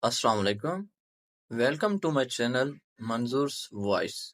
Assalamu alaikum. Welcome to my channel Manzoor's Voice.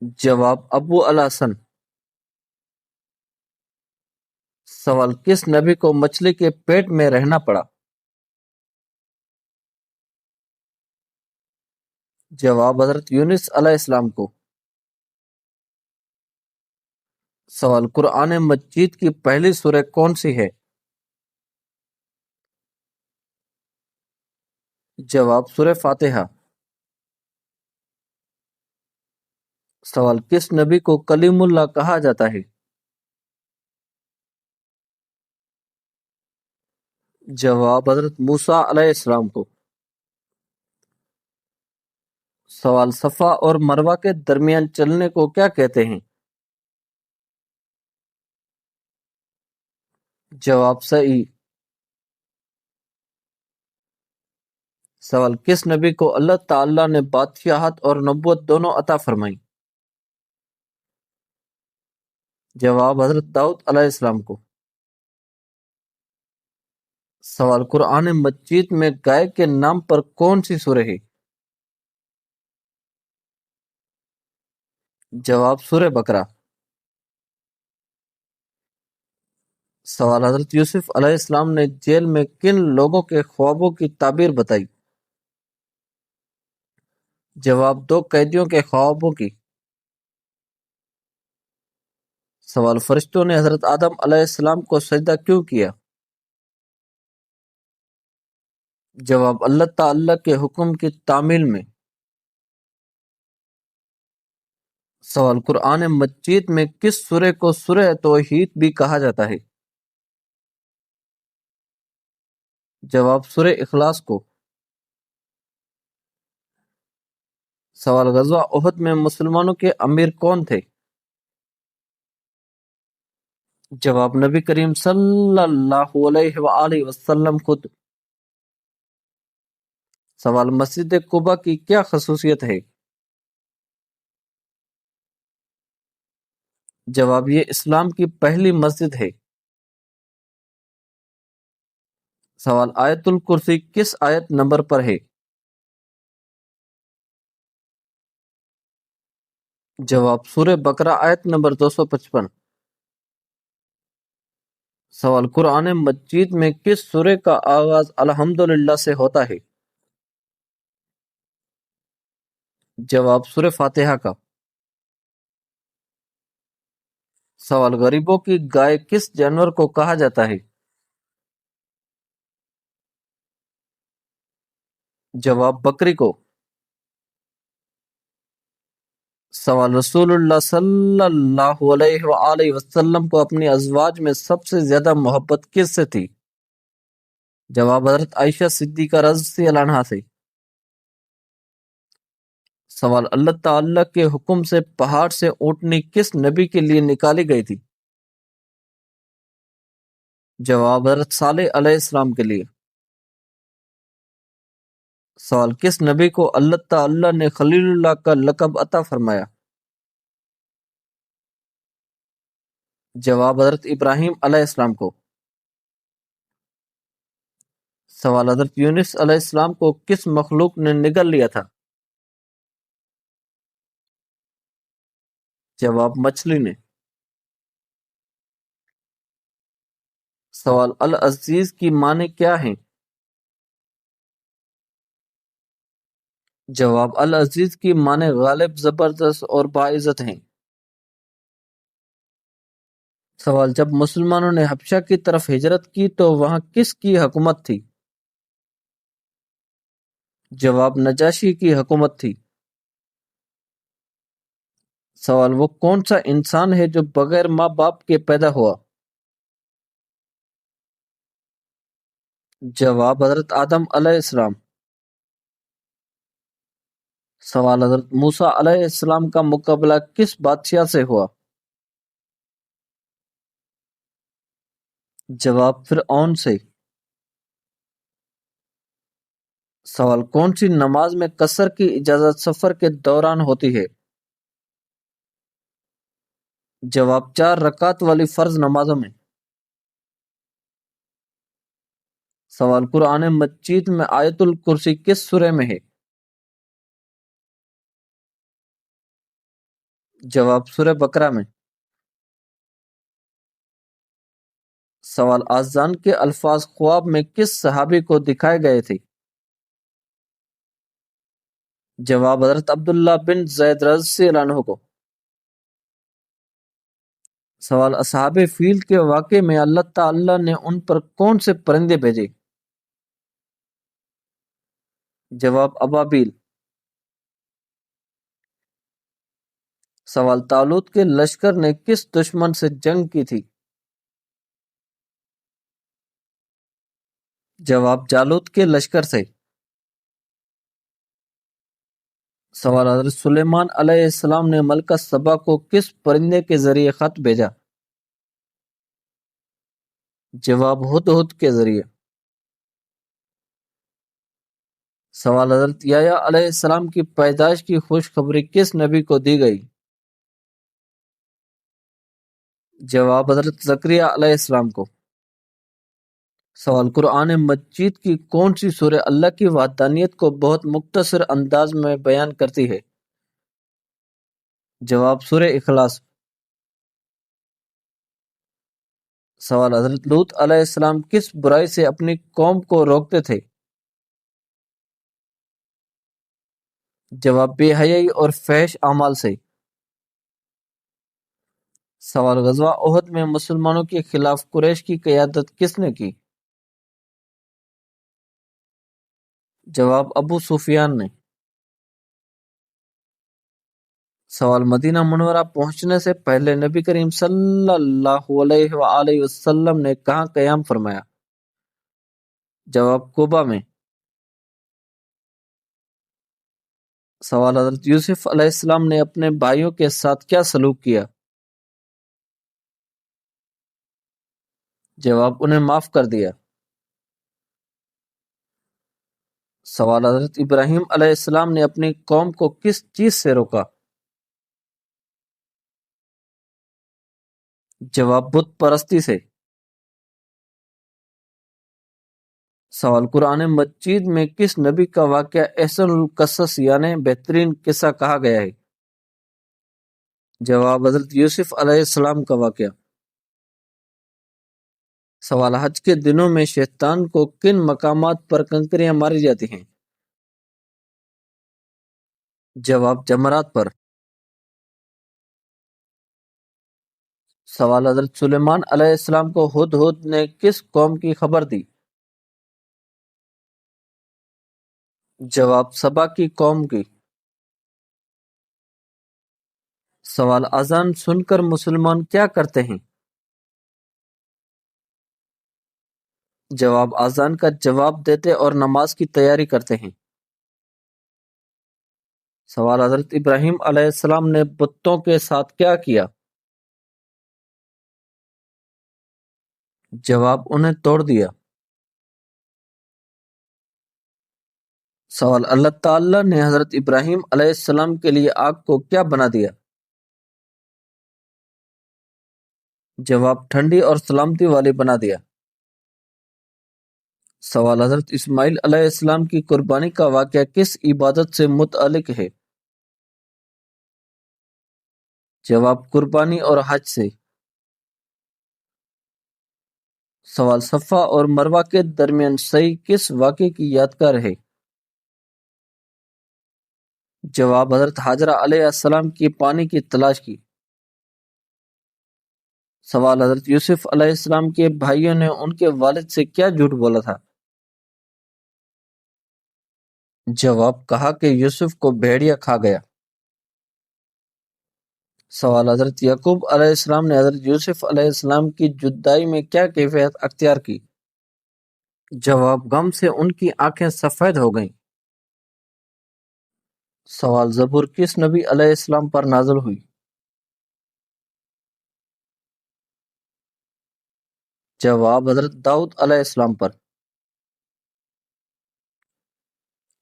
جواب ابو الحسن۔ سوال کس نبی کو مچھلی کے پیٹ میں رہنا پڑا؟ جواب حضرت یونس علیہ السلام کو۔ سوال قرآن مجید کی پہلی سورہ کون سی ہے؟ جواب سورہ فاتحہ۔ سوال کس نبی کو کلیم اللہ کہا جاتا ہے؟ جواب حضرت موسیٰ علیہ السلام کو۔ سوال صفا اور مروہ کے درمیان چلنے کو کیا کہتے ہیں؟ جواب سعی۔ سوال کس نبی کو اللہ تعالیٰ نے بادشاہت اور نبوت دونوں عطا فرمائی؟ جواب حضرت داؤد علیہ السلام کو۔ سوال قرآن مجید میں گائے کے نام پر کون سی سورہ ہے؟ جواب سورہ بقرہ۔ سوال حضرت یوسف علیہ السلام نے جیل میں کن لوگوں کے خوابوں کی تعبیر بتائی؟ جواب دو قیدیوں کے خوابوں کی۔ سوال فرشتوں نے حضرت آدم علیہ السلام کو سجدہ کیوں کیا؟ جواب اللہ تعالیٰ کے حکم کی تعمیل میں۔ سوال قرآن مجید میں کس سورہ کو سورہ توحید بھی کہا جاتا ہے؟ جواب سورہ اخلاص کو۔ سوال غزوہ احد میں مسلمانوں کے امیر کون تھے؟ جواب نبی کریم صلی اللہ علیہ وآلہ وسلم خود۔ سوال مسجد قباء کی کیا خصوصیت ہے؟ جواب یہ اسلام کی پہلی مسجد ہے۔ سوال آیت الکرسی کس آیت نمبر پر ہے؟ جواب سورہ بقرہ آیت نمبر 255۔ سوال قرآن مجید میں کس سورہ کا آغاز الحمدللہ سے ہوتا ہے؟ جواب سورہ فاتحہ کا۔ سوال غریبوں کی گائے کس جانور کو کہا جاتا ہے؟ جواب بکری کو۔ سوال رسول اللہ صلی اللہ علیہ وآلہ وسلم کو اپنی ازواج میں سب سے زیادہ محبت کس سے تھی؟ جواب حضرت عائشہ صدیقہ رضی اللہ عنہا سے۔ سوال اللہ تعالیٰ کے حکم سے پہاڑ سے اونٹنی کس نبی کے لیے نکالی گئی تھی؟ جواب حضرت صالح علیہ السلام کے لیے۔ سوال کس نبی کو اللہ تعالیٰ نے خلیل اللہ کا لقب عطا فرمایا؟ جواب حضرت ابراہیم علیہ السلام کو۔ سوال حضرت یونس علیہ السلام کو کس مخلوق نے نگل لیا تھا؟ جواب مچھلی نے۔ سوال العزیز کی معنی کیا ہیں؟ جواب العزیز کی معنی غالب، زبردست اور باعزت ہیں۔ سوال جب مسلمانوں نے حبشہ کی طرف ہجرت کی تو وہاں کس کی حکومت تھی؟ جواب نجاشی کی حکومت تھی۔ سوال وہ کون سا انسان ہے جو بغیر ماں باپ کے پیدا ہوا؟ جواب حضرت آدم علیہ السلام۔ سوال حضرت موسیٰ علیہ السلام کا مقابلہ کس بادشاہ سے ہوا؟ جواب فرعون سے۔ سوال کون سی نماز میں قصر کی اجازت سفر کے دوران ہوتی ہے؟ جواب 4 رکعت والی فرض نمازوں میں۔ سوال قرآن مجید میں آیت الکرسی کس سورہ میں ہے؟ جواب سورہ بقرہ میں۔ سوال آذان کے الفاظ خواب میں کس صحابی کو دکھائے گئے تھے؟ جواب حضرت عبداللہ بن زید رضی اللہ عنہ کو۔ سوال اصحاب فیل کے واقعے میں اللہ تعالی نے ان پر کون سے پرندے بھیجے؟ جواب ابابیل۔ سوال طالوت کے لشکر نے کس دشمن سے جنگ کی تھی؟ جواب جالوت کے لشکر سے۔ سوال حضرت سلیمان علیہ السلام نے ملکہ سبا کو کس پرندے کے ذریعے خط بھیجا؟ جواب ہدہد کے ذریعے۔ سوال حضرت یحییٰ علیہ السلام کی پیدائش کی خوشخبری کس نبی کو دی گئی؟ جواب حضرت زکریا علیہ السلام کو۔ سوال قرآن مجید کی کون سی سورہ اللہ کی وحدانیت کو بہت مختصر انداز میں بیان کرتی ہے؟ جواب سورہ اخلاص۔ سوال حضرت لوط علیہ السلام کس برائی سے اپنی قوم کو روکتے تھے؟ جواب بے حیائی اور فحش اعمال سے۔ سوال غزوہ احد میں مسلمانوں کے خلاف قریش کی قیادت کس نے کی؟ جواب ابو سفیان نے۔ سوال مدینہ منورہ پہنچنے سے پہلے نبی کریم صلی اللہ علیہ وآلہ وسلم نے کہاں قیام فرمایا؟ جواب کوبہ میں۔ سوال حضرت یوسف علیہ السلام نے اپنے بھائیوں کے ساتھ کیا سلوک کیا؟ جواب انہیں معاف کر دیا۔ سوال حضرت ابراہیم علیہ السلام نے اپنی قوم کو کس چیز سے روکا؟ جواب بت پرستی سے۔ سوال قرآن مجید میں کس نبی کا واقعہ احسن القصص یعنی بہترین قصہ کہا گیا ہے؟ جواب حضرت یوسف علیہ السلام کا واقعہ۔ سوال حج کے دنوں میں شیطان کو کن مقامات پر کنکریاں ماری جاتی ہیں؟ جواب جمرات پر۔ سوال حضرت سلیمان علیہ السلام کو ہدہد نے کس قوم کی خبر دی؟ جواب سبا کی قوم کی۔ سوال اذان سن کر مسلمان کیا کرتے ہیں؟ جواب اذان کا جواب دیتے اور نماز کی تیاری کرتے ہیں۔ سوال حضرت ابراہیم علیہ السلام نے بتوں کے ساتھ کیا کیا؟ جواب انہیں توڑ دیا۔ سوال اللہ تعالی نے حضرت ابراہیم علیہ السلام کے لیے آگ کو کیا بنا دیا؟ جواب ٹھنڈی اور سلامتی والی بنا دیا۔ سوال حضرت اسماعیل علیہ السلام کی قربانی کا واقعہ کس عبادت سے متعلق ہے؟ جواب قربانی اور حج سے۔ سوال صفا اور مروہ کے درمیان سعی کس واقعے کی یادگار ہے؟ جواب حضرت ہاجرہ علیہ السلام کی پانی کی تلاش کی۔ سوال حضرت یوسف علیہ السلام کے بھائیوں نے ان کے والد سے کیا جھوٹ بولا تھا؟ جواب کہا کہ یوسف کو بھیڑیا کھا گیا۔ سوال حضرت یعقوب علیہ السلام نے حضرت یوسف علیہ السلام کی جدائی میں کیا کیفیت اختیار کی؟ جواب غم سے ان کی آنکھیں سفید ہو گئیں۔ سوال زبور کس نبی علیہ السلام پر نازل ہوئی؟ جواب حضرت داؤد علیہ السلام پر۔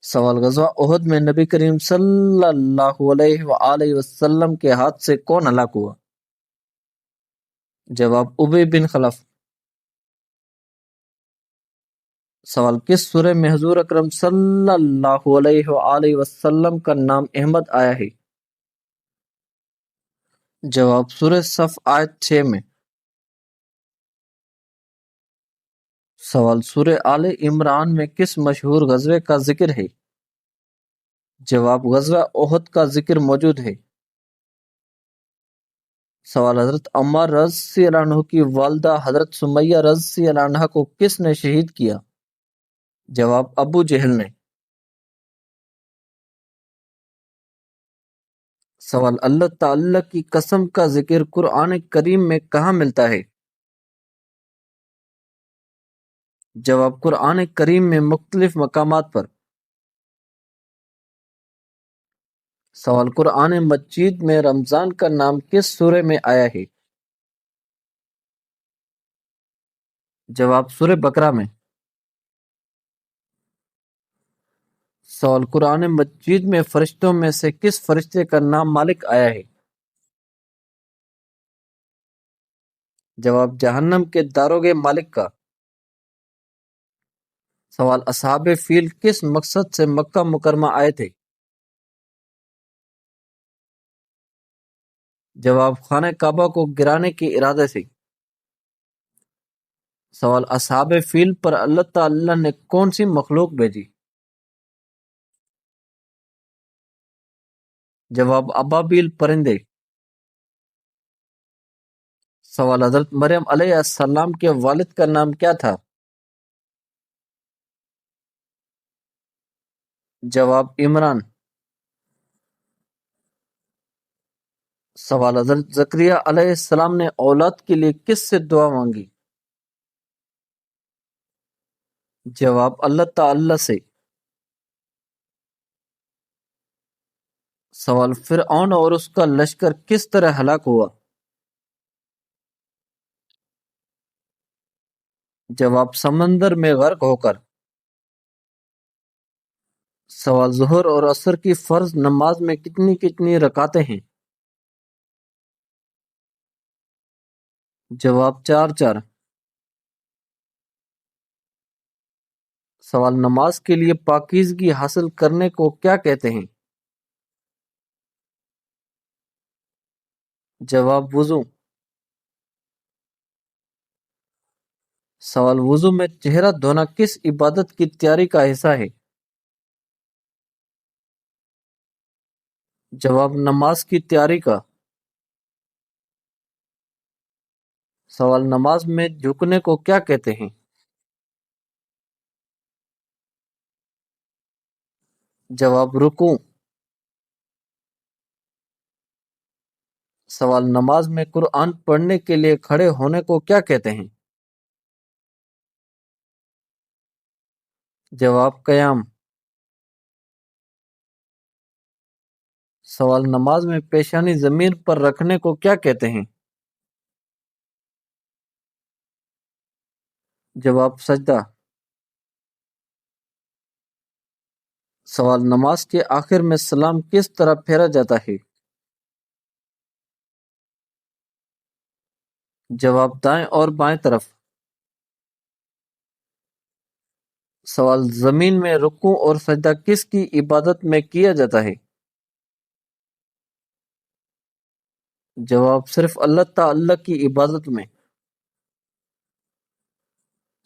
سوال غزوہ احد میں نبی کریم صلی اللہ علیہ وآلہ وسلم کے ہاتھ سے کون ہلاک ہوا؟ جواب ابی بن خلف۔ سوال کس سورہ میں حضور اکرم صلی اللہ علیہ وآلہ وسلم کا نام احمد آیا ہے؟ جواب سورہ صف آیت 6 میں۔ سوال سورہ آل عمران میں کس مشہور غزوے کا ذکر ہے؟ جواب غزوہ احد کا ذکر موجود ہے۔ سوال حضرت عمار رضی اللہ عنہ کی والدہ حضرت سمیہ رضی اللہ عنہ کو کس نے شہید کیا؟ جواب ابو جہل نے۔ سوال اللہ تعالی کی قسم کا ذکر قرآن کریم میں کہاں ملتا ہے؟ جواب قرآن کریم میں مختلف مقامات پر۔ سوال قرآن مجید میں رمضان کا نام کس سورہ میں آیا ہے؟ جواب سورہ بقرہ میں۔ سوال قرآن مجید میں فرشتوں میں سے کس فرشتے کا نام مالک آیا ہے؟ جواب جہنم کے داروغے مالک کا۔ سوال اصحاب فیل کس مقصد سے مکہ مکرمہ آئے تھے؟ جواب خانہ کعبہ کو گرانے کے ارادے سے۔ سوال اصحاب فیل پر اللہ تعالی نے کون سی مخلوق بھیجی؟ جواب ابابیل پرندے۔ سوال حضرت مریم علیہ السلام کے والد کا نام کیا تھا؟ جواب عمران۔ سوال حضرت زکریا علیہ السلام نے اولاد کے لیے کس سے دعا مانگی؟ جواب اللہ تعالی سے۔ سوال فرعون اور اس کا لشکر کس طرح ہلاک ہوا؟ جواب سمندر میں غرق ہو کر۔ سوال ظہر اور عصر کی فرض نماز میں کتنی کتنی رکعتیں ہیں؟ جواب 4 4۔ سوال نماز کے لیے پاکیزگی حاصل کرنے کو کیا کہتے ہیں؟ جواب وضو۔ سوال وضو میں چہرہ دھونا کس عبادت کی تیاری کا حصہ ہے؟ جواب نماز کی تیاری کا۔ سوال نماز میں جھکنے کو کیا کہتے ہیں؟ جواب رکوع۔ سوال نماز میں قرآن پڑھنے کے لیے کھڑے ہونے کو کیا کہتے ہیں؟ جواب قیام۔ سوال نماز میں پیشانی زمین پر رکھنے کو کیا کہتے ہیں؟ جواب سجدہ۔ سوال نماز کے آخر میں سلام کس طرح پھیرا جاتا ہے؟ جواب دائیں اور بائیں طرف۔ سوال زمین میں رکوع اور سجدہ کس کی عبادت میں کیا جاتا ہے؟ جواب صرف اللہ تعالی کی عبادت میں۔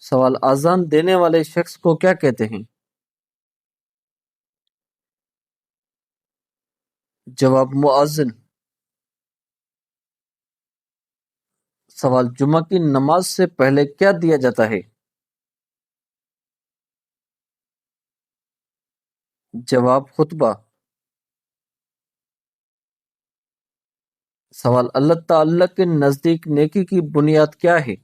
سوال اذان دینے والے شخص کو کیا کہتے ہیں؟ جواب مؤذن۔ سوال جمعہ کی نماز سے پہلے کیا دیا جاتا ہے؟ جواب خطبہ۔ سوال اللہ تعالی کے نزدیک نیکی کی بنیاد کیا ہے؟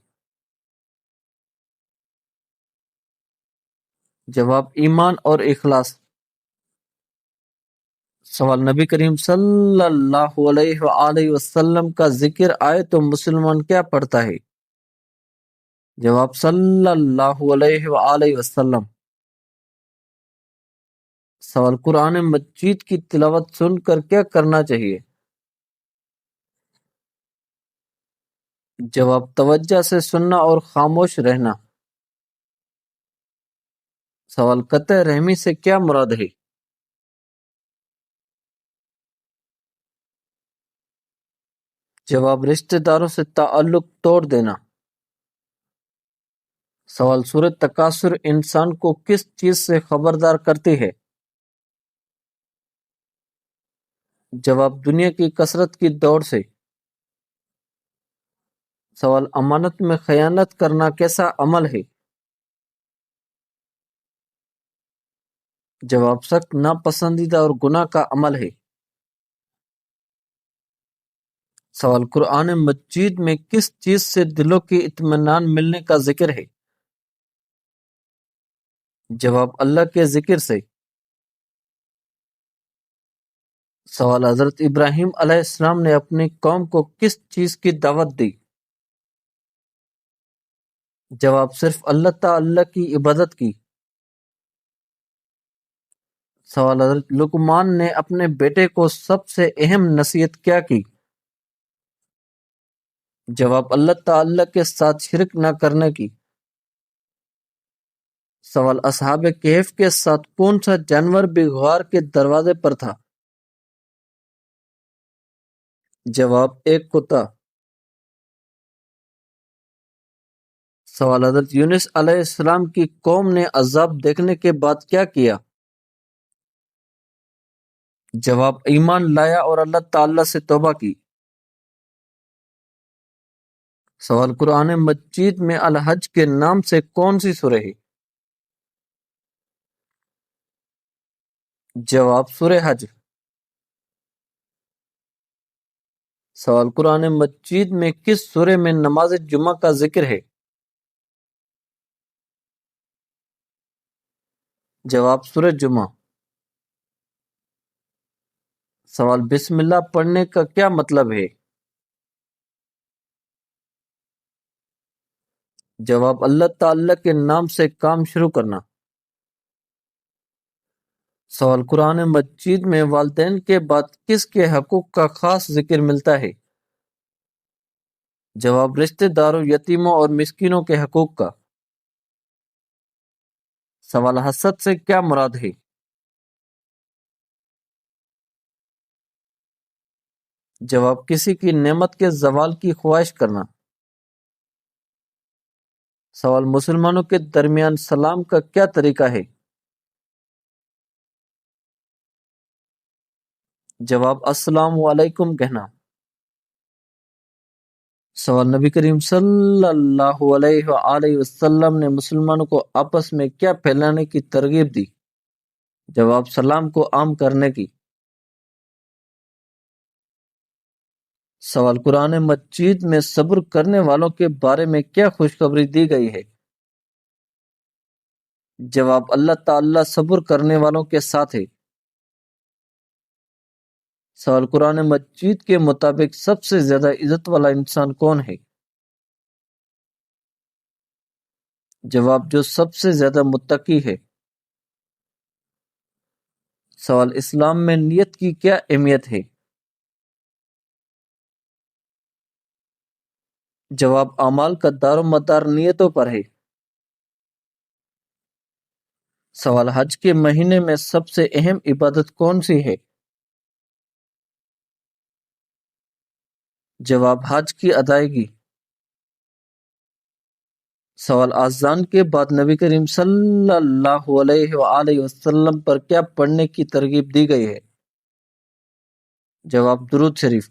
جواب ایمان اور اخلاص۔ سوال نبی کریم صلی اللہ علیہ وآلہ وسلم کا ذکر آئے تو مسلمان کیا پڑھتا ہے؟ جواب صلی اللہ علیہ وآلہ وسلم۔ سوال قرآن مجید کی تلاوت سن کر کیا کرنا چاہیے؟ جواب توجہ سے سننا اور خاموش رہنا۔ سوال قطع رحمی سے کیا مراد ہے؟ جواب رشتہ داروں سے تعلق توڑ دینا۔ سوال سورہ تکاثر انسان کو کس چیز سے خبردار کرتی ہے؟ جواب دنیا کی کثرت کی دوڑ سے۔ سوال امانت میں خیانت کرنا کیسا عمل ہے؟ جواب سخت ناپسندیدہ اور گناہ کا عمل ہے۔ سوال قرآن مجید میں کس چیز سے دلوں کی اطمینان ملنے کا ذکر ہے؟ جواب اللہ کے ذکر سے۔ سوال حضرت ابراہیم علیہ السلام نے اپنی قوم کو کس چیز کی دعوت دی؟ جواب صرف اللہ تعالی کی عبادت کی۔ سوال حضرت لقمان نے اپنے بیٹے کو سب سے اہم نصیحت کیا کی؟ جواب اللہ تعالی کے ساتھ شرک نہ کرنے کی۔ سوال اصحاب کہف کے ساتھ کون سا جانور بھی غار کے دروازے پر تھا؟ جواب ایک کتا۔ سوال حضرت یونس علیہ السلام کی قوم نے عذاب دیکھنے کے بعد کیا کیا؟ جواب ایمان لایا اور اللہ تعالی سے توبہ کی۔ سوال قرآن مجید میں الحج کے نام سے کون سی سورہ ہے؟ جواب سورہ حج۔ سوال قرآن مجید میں کس سورہ میں نماز جمعہ کا ذکر ہے؟ جواب سورہ جمعہ۔ سوال بسم اللہ پڑھنے کا کیا مطلب ہے؟ جواب اللہ تعالی کے نام سے کام شروع کرنا۔ سوال قرآن مجید میں والدین کے بعد کس کے حقوق کا خاص ذکر ملتا ہے؟ جواب رشتہ داروں، یتیموں اور مسکینوں کے حقوق کا۔ سوال حسد سے کیا مراد ہے؟ جواب کسی کی نعمت کے زوال کی خواہش کرنا۔ سوال مسلمانوں کے درمیان سلام کا کیا طریقہ ہے؟ جواب السلام علیکم کہنا۔ سوال نبی کریم صلی اللہ علیہ وآلہ وسلم نے مسلمانوں کو آپس میں کیا پھیلانے کی ترغیب دی؟ جواب سلام کو عام کرنے کی۔ سوال قرآن مجید میں صبر کرنے والوں کے بارے میں کیا خوشخبری دی گئی ہے؟ جواب اللہ تعالی صبر کرنے والوں کے ساتھ ہے۔ سوال قرآن مجید کے مطابق سب سے زیادہ عزت والا انسان کون ہے؟ جواب جو سب سے زیادہ متقی ہے۔ سوال اسلام میں نیت کی کیا اہمیت ہے؟ جواب اعمال کا دار و مدار نیتوں پر ہے۔ سوال حج کے مہینے میں سب سے اہم عبادت کون سی ہے؟ جواب حج کی ادائیگی۔ سوال اذان کے بعد نبی کریم صلی اللہ علیہ وآلہ وسلم پر کیا پڑھنے کی ترغیب دی گئی ہے؟ جواب درود شریف۔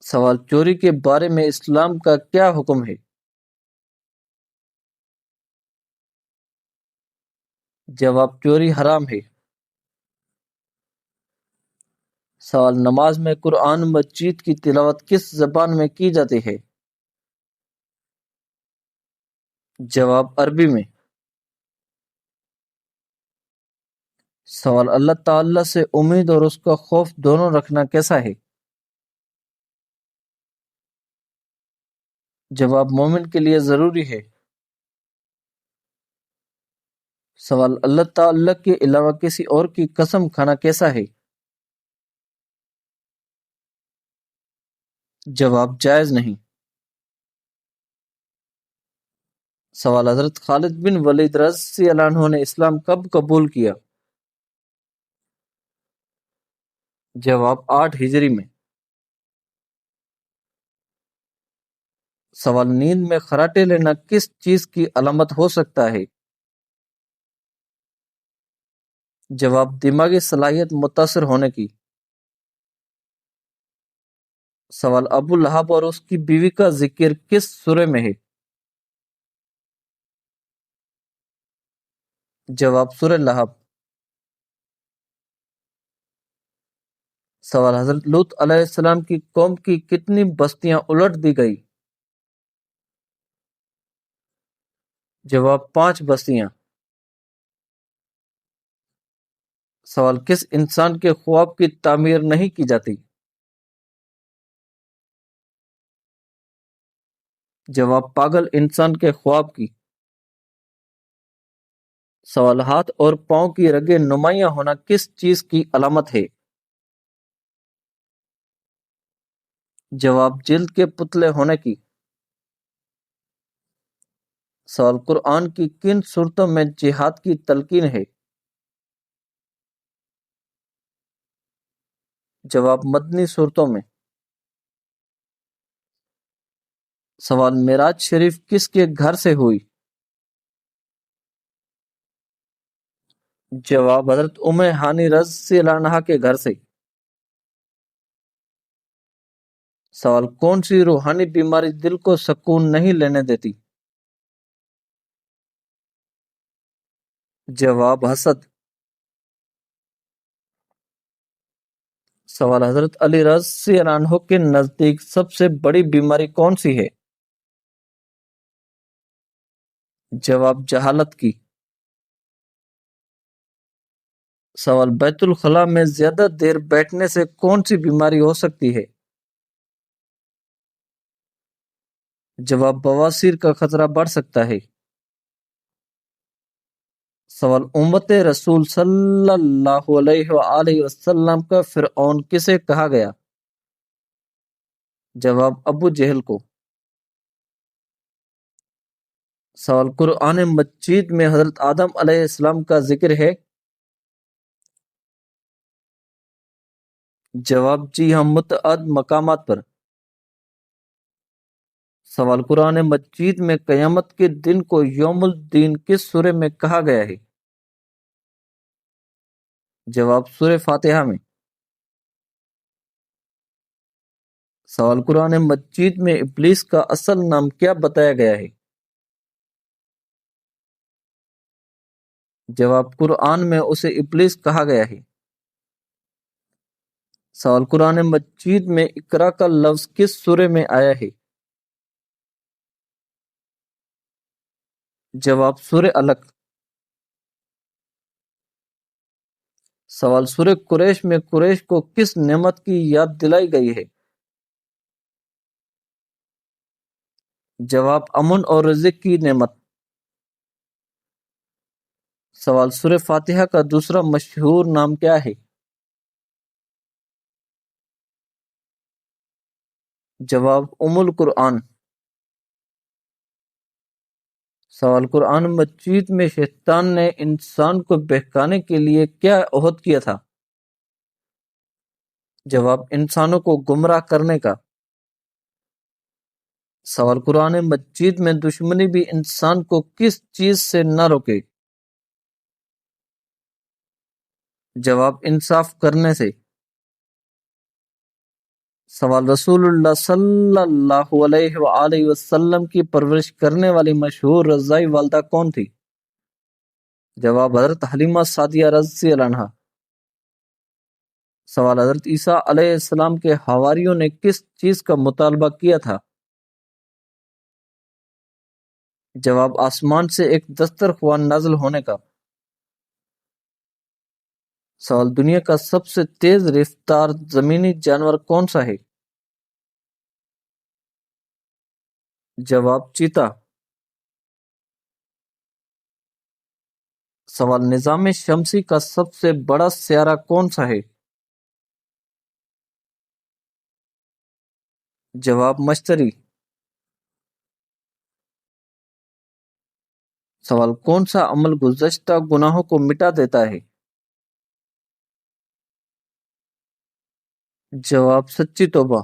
سوال چوری کے بارے میں اسلام کا کیا حکم ہے؟ جواب چوری حرام ہے۔ سوال نماز میں قرآن مجید کی تلاوت کس زبان میں کی جاتی ہے؟ جواب عربی میں۔ سوال اللہ تعالی سے امید اور اس کا خوف دونوں رکھنا کیسا ہے؟ جواب مومن کے لیے ضروری ہے۔ سوال اللہ تعالی کے علاوہ کسی اور کی قسم کھانا کیسا ہے؟ جواب جائز نہیں۔ سوال حضرت خالد بن ولید رضی اللہ عنہ نے اسلام کب قبول کیا؟ جواب 8 ہجری میں۔ سوال نیند میں خراٹے لینا کس چیز کی علامت ہو سکتا ہے؟ جواب دماغی صلاحیت متاثر ہونے کی۔ سوال ابو لہب اور اس کی بیوی کا ذکر کس سورہ میں ہے؟ جواب سورہ لہب۔ سوال حضرت لوط علیہ السلام کی قوم کی کتنی بستیاں الٹ دی گئی؟ جواب 5 بستیاں۔ سوال کس انسان کے خواب کی تعمیر نہیں کی جاتی؟ جواب پاگل انسان کے خواب کی۔ سوال ہاتھ اور پاؤں کی رگیں نمایاں ہونا کس چیز کی علامت ہے؟ جواب جلد کے پتلے ہونے کی۔ سوال قرآن کی کن صورتوں میں جہاد کی تلقین ہے؟ جواب مدنی صورتوں میں۔ سوال معراج شریف کس کے گھر سے ہوئی؟ جواب حضرت ام ہانی رضی اللہ عنہا کے گھر سے۔ سوال کون سی روحانی بیماری دل کو سکون نہیں لینے دیتی؟ جواب حسد۔ سوال حضرت علی رضی اللہ عنہ کے نزدیک سب سے بڑی بیماری کون سی ہے؟ جواب جہالت کی۔ سوال بیت الخلاء میں زیادہ دیر بیٹھنے سے کون سی بیماری ہو سکتی ہے؟ جواب بواسیر کا خطرہ بڑھ سکتا ہے۔ سوال امت رسول صلی اللہ علیہ وآلہ وسلم کا فرعون کسے کہا گیا؟ جواب ابو جہل کو۔ سوال قرآن مجید میں حضرت آدم علیہ السلام کا ذکر ہے؟ جواب جی ہاں، متعدد مقامات پر۔ سوال قرآن مجید میں قیامت کے دن کو یوم الدین کس سورہ میں کہا گیا ہے؟ جواب سورہ فاتحہ میں۔ سوال قرآن مجید میں ابلیس کا اصل نام کیا بتایا گیا ہے؟ جواب قرآن میں اسے ابلیس کہا گیا ہے۔ سوال قرآن مجید میں اقرا کا لفظ کس سورہ میں آیا ہے؟ جواب سورہ علق۔ سوال سورہ قریش میں قریش کو کس نعمت کی یاد دلائی گئی ہے؟ جواب امن اور رزق کی نعمت۔ سوال سورہ فاتحہ کا دوسرا مشہور نام کیا ہے؟ جواب ام القرآن۔ سوال قرآن مجید میں شیطان نے انسان کو بہکانے کے لیے کیا عہد کیا تھا؟ جواب انسانوں کو گمراہ کرنے کا۔ سوال قرآن مجید میں دشمنی بھی انسان کو کس چیز سے نہ روکے؟ جواب انصاف کرنے سے۔ سوال رسول اللہ صلی اللہ علیہ وآلہ وسلم کی پرورش کرنے والی مشہور رضائی والدہ کون تھی؟ جواب حضرت حلیمہ سعدیہ رضی اللہ عنہا۔ سوال حضرت عیسیٰ علیہ السلام کے حواریوں نے کس چیز کا مطالبہ کیا تھا؟ جواب آسمان سے ایک دسترخوان نازل ہونے کا۔ سوال دنیا کا سب سے تیز رفتار زمینی جانور کون سا ہے؟ جواب چیتا۔ سوال نظام شمسی کا سب سے بڑا سیارہ کون سا ہے؟ جواب مشتری۔ سوال کون سا عمل گزشتہ گناہوں کو مٹا دیتا ہے؟ جواب سچی توبہ۔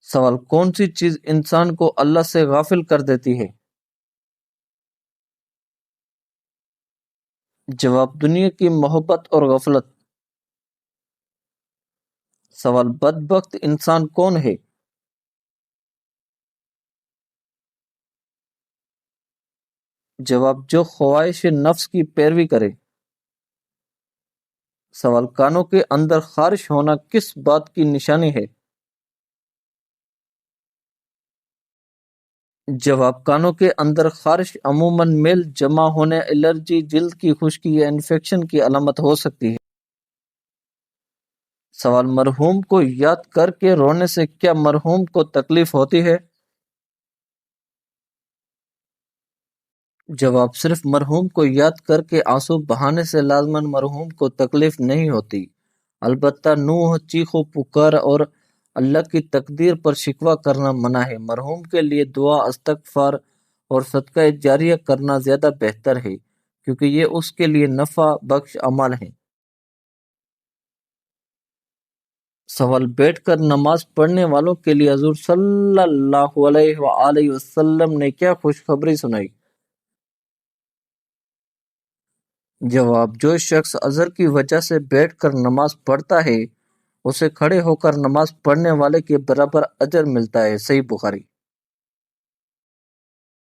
سوال کون سی چیز انسان کو اللہ سے غافل کر دیتی ہے؟ جواب دنیا کی محبت اور غفلت۔ سوال بدبخت انسان کون ہے؟ جواب جو خواہش نفس کی پیروی کرے۔ سوال کانوں کے اندر خارش ہونا کس بات کی نشانی ہے؟ جواب کانوں کے اندر خارش عموماً میل جمع ہونے، الرجی، جلد کی خشکی یا انفیکشن کی علامت ہو سکتی ہے۔ سوال مرحوم کو یاد کر کے رونے سے کیا مرحوم کو تکلیف ہوتی ہے؟ جواب صرف مرحوم کو یاد کر کے آنسو بہانے سے لازماً مرحوم کو تکلیف نہیں ہوتی، البتہ نوح، چیخ و پکار اور اللہ کی تقدیر پر شکوہ کرنا منع ہے۔ مرحوم کے لیے دعا، استغفار اور صدقہ جاریہ کرنا زیادہ بہتر ہے، کیونکہ یہ اس کے لیے نفع بخش اعمال ہیں۔ سوال بیٹھ کر نماز پڑھنے والوں کے لیے حضور صلی اللہ علیہ وآلہ وسلم نے کیا خوشخبری سنائی؟ جواب جو شخص عذر کی وجہ سے بیٹھ کر نماز پڑھتا ہے اسے کھڑے ہو کر نماز پڑھنے والے کے برابر اجر ملتا ہے۔ صحیح بخاری۔